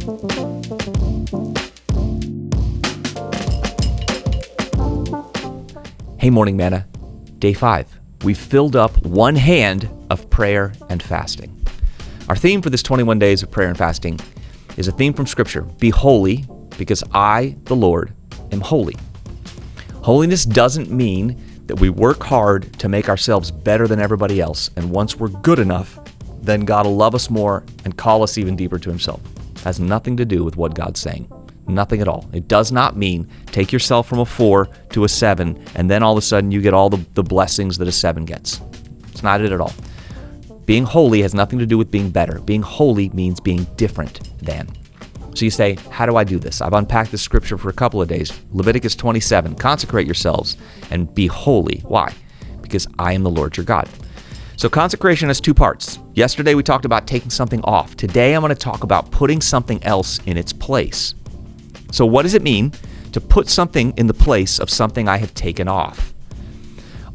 Hey, Morning Manna, Day 5. We've filled up one hand of prayer and fasting. Our theme for this 21 days of prayer and fasting is a theme from Scripture. Be holy, because I, the Lord, am holy. Holiness doesn't mean that we work hard to make ourselves better than everybody else, and once we're good enough, then God will love us more and call us even deeper to Himself. It has nothing to do with what God's saying. Nothing at all. It does not mean take yourself from a 4 to a 7, and then all of a sudden you get all the blessings that a 7 gets. It's not it at all. Being holy has nothing to do with being better. Being holy means being different than. So you say, how do I do this? I've unpacked this scripture for a couple of days. Leviticus 27, consecrate yourselves and be holy. Why? Because I am the Lord your God. So consecration has two parts. Yesterday we talked about taking something off. Today I'm going to talk about putting something else in its place. So what does it mean to put something in the place of something I have taken off?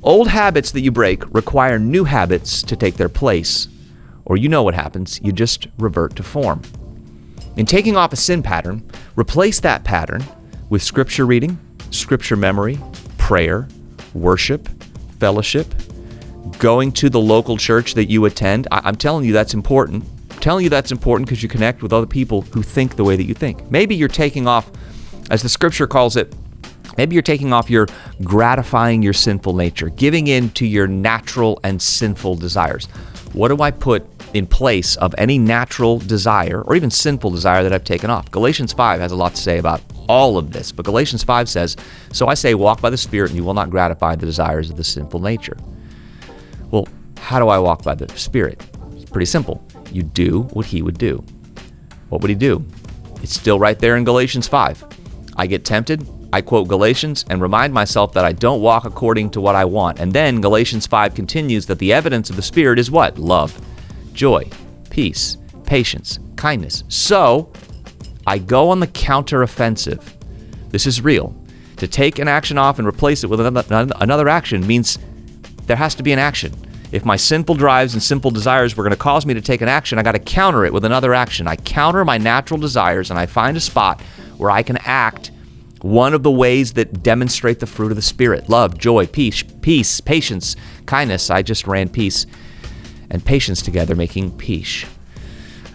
Old habits that you break require new habits to take their place, or you know what happens, you just revert to form. In taking off a sin pattern, replace that pattern with scripture reading, scripture memory, prayer, worship, fellowship, going to the local church that you attend. I'm telling you that's important. I'm telling you that's important because you connect with other people who think the way that you think. Maybe you're taking off, as the scripture calls it, maybe you're taking off your gratifying your sinful nature, giving in to your natural and sinful desires. What do I put in place of any natural desire or even sinful desire that I've taken off? Galatians 5 has a lot to say about all of this, but Galatians 5 says, so I say, walk by the Spirit and you will not gratify the desires of the sinful nature. Well, how do I walk by the Spirit? It's pretty simple. You do what He would do. What would He do? It's still right there in Galatians 5. I get tempted, I quote Galatians and remind myself that I don't walk according to what I want. And then Galatians 5 continues that the evidence of the Spirit is what? Love, joy, peace, patience, kindness. So I go on the counteroffensive. This is real. To take an action off and replace it with another action means there has to be an action. If my sinful drives and sinful desires were going to cause me to take an action, I got to counter it with another action. I counter my natural desires and I find a spot where I can act one of the ways that demonstrate the fruit of the Spirit. Love, joy, peace, patience, kindness. I just ran peace and patience together, making peace.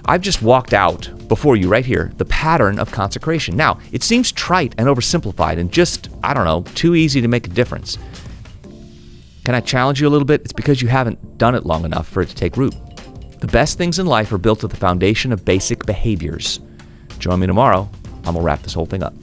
I've just walked out before you right here, the pattern of consecration. Now, it seems trite and oversimplified and just, too easy to make a difference. Can I challenge you a little bit? It's because you haven't done it long enough for it to take root. The best things in life are built with the foundation of basic behaviors. Join me tomorrow. I'm going to wrap this whole thing up.